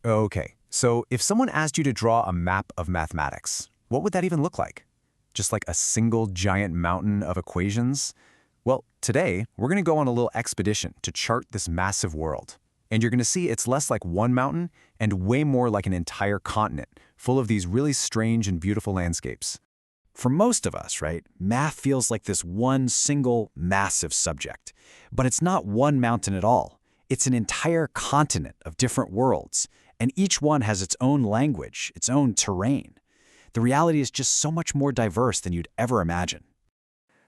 Okay, so if someone asked you to draw a map of mathematics, what would that even look like? Just like a single giant mountain of equations? Well, today, we're going to go on a little expedition to chart this massive world. And you're going to see it's less like one mountain and way more like an entire continent, full of these really strange and beautiful landscapes. For most of us, right, math feels like this one single massive subject. But it's not one mountain at all. It's an entire continent of different worlds, and each one has its own language, its own terrain. The reality is just so much more diverse than you'd ever imagine.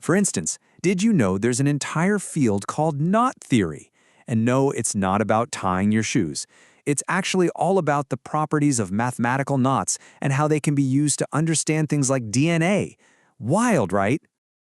For instance, did you know there's an entire field called knot theory? And no, it's not about tying your shoes. It's actually all about the properties of mathematical knots and how they can be used to understand things like DNA. Wild, right?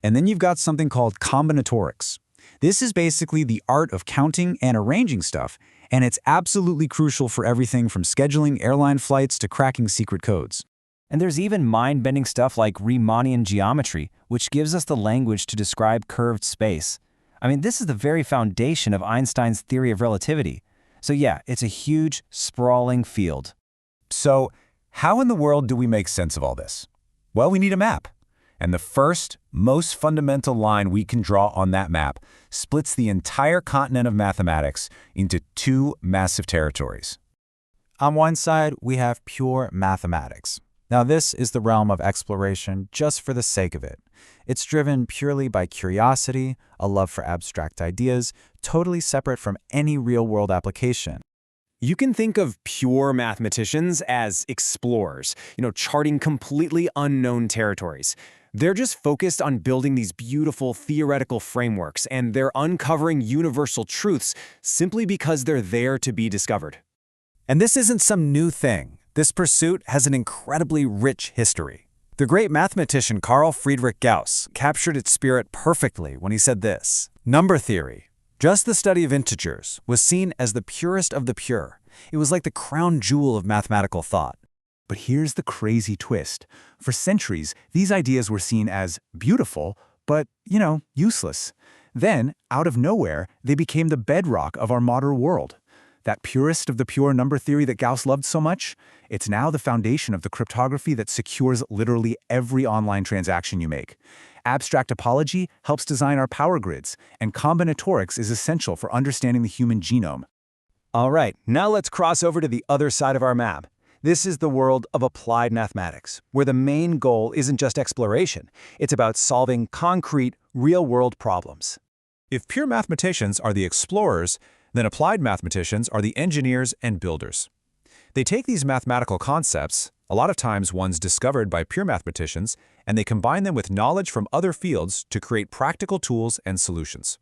And then you've got something called combinatorics. This is basically the art of counting and arranging stuff, and it's absolutely crucial for everything from scheduling airline flights to cracking secret codes. And there's even mind-bending stuff like Riemannian geometry, which gives us the language to describe curved space. I mean, this is the very foundation of Einstein's theory of relativity. So yeah, it's a huge, sprawling field. So, how in the world do we make sense of all this? Well, we need a map. And the first, most fundamental line we can draw on that map splits the entire continent of mathematics into two massive territories. On one side, we have pure mathematics. Now, this is the realm of exploration just for the sake of it. It's driven purely by curiosity, a love for abstract ideas, totally separate from any real-world application. You can think of pure mathematicians as explorers, charting completely unknown territories. They're just focused on building these beautiful theoretical frameworks, and they're uncovering universal truths simply because they're there to be discovered. And this isn't some new thing. This pursuit has an incredibly rich history. The great mathematician Carl Friedrich Gauss captured its spirit perfectly when he said this: number theory, just the study of integers, was seen as the purest of the pure. It was like the crown jewel of mathematical thought. But here's the crazy twist. For centuries, these ideas were seen as beautiful, but, useless. Then, out of nowhere, they became the bedrock of our modern world. That purest of the pure number theory that Gauss loved so much, it's now the foundation of the cryptography that secures literally every online transaction you make. Abstract topology helps design our power grids, and combinatorics is essential for understanding the human genome. All right, now let's cross over to the other side of our map. This is the world of applied mathematics, where the main goal isn't just exploration. It's about solving concrete, real-world problems. If pure mathematicians are the explorers, then applied mathematicians are the engineers and builders. They take these mathematical concepts, a lot of times ones discovered by pure mathematicians, and they combine them with knowledge from other fields to create practical tools and solutions.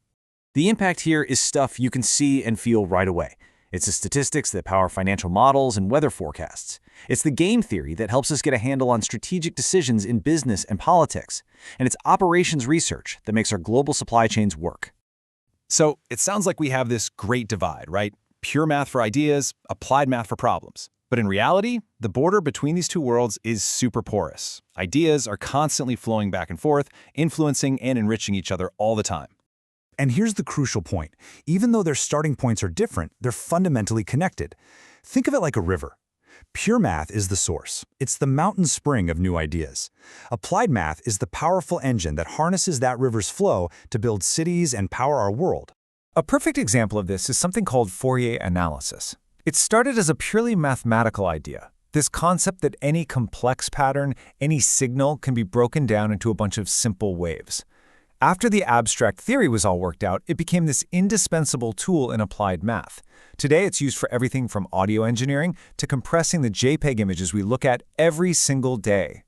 The impact here is stuff you can see and feel right away. It's the statistics that power financial models and weather forecasts. It's the game theory that helps us get a handle on strategic decisions in business and politics. And it's operations research that makes our global supply chains work. So it sounds like we have this great divide, right? Pure math for ideas, applied math for problems. But in reality, the border between these two worlds is super porous. Ideas are constantly flowing back and forth, influencing and enriching each other all the time. And here's the crucial point. Even though their starting points are different, they're fundamentally connected. Think of it like a river. Pure math is the source. It's the mountain spring of new ideas. Applied math is the powerful engine that harnesses that river's flow to build cities and power our world. A perfect example of this is something called Fourier analysis. It started as a purely mathematical idea, this concept that any complex pattern, any signal can be broken down into a bunch of simple waves. After the abstract theory was all worked out, it became this indispensable tool in applied math. Today, it's used for everything from audio engineering to compressing the JPEG images we look at every single day.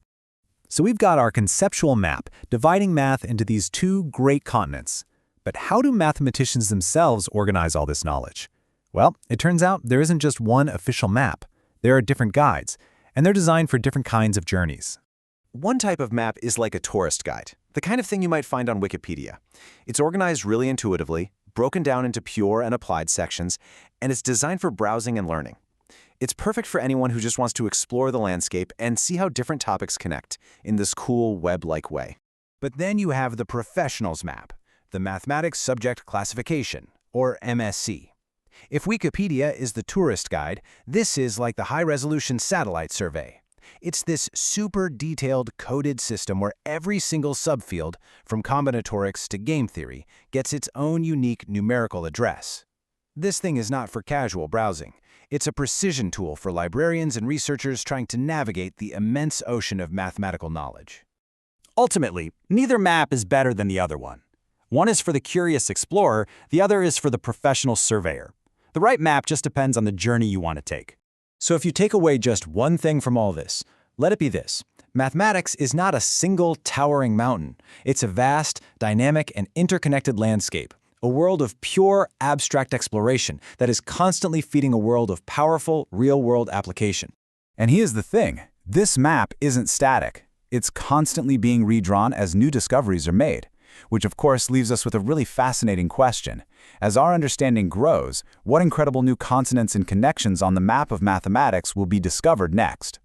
So we've got our conceptual map, dividing math into these two great continents. But how do mathematicians themselves organize all this knowledge? Well, it turns out there isn't just one official map. There are different guides, and they're designed for different kinds of journeys. One type of map is like a tourist guide, the kind of thing you might find on Wikipedia. It's organized really intuitively, broken down into pure and applied sections, and it's designed for browsing and learning. It's perfect for anyone who just wants to explore the landscape and see how different topics connect in this cool web-like way. But then you have the professional's map, the Mathematics Subject Classification, or MSC. If Wikipedia is the tourist guide, this is like the high-resolution satellite survey. It's this super detailed coded system where every single subfield, from combinatorics to game theory, gets its own unique numerical address. This thing is not for casual browsing. It's a precision tool for librarians and researchers trying to navigate the immense ocean of mathematical knowledge. Ultimately, neither map is better than the other one. One is for the curious explorer, the other is for the professional surveyor. The right map just depends on the journey you want to take. So if you take away just one thing from all this, let it be this. Mathematics is not a single towering mountain. It's a vast, dynamic, and interconnected landscape, a world of pure, abstract exploration that is constantly feeding a world of powerful, real-world application. And here's the thing, this map isn't static. It's constantly being redrawn as new discoveries are made, which of course leaves us with a really fascinating question. As our understanding grows, what incredible new consonants and connections on the map of mathematics will be discovered next?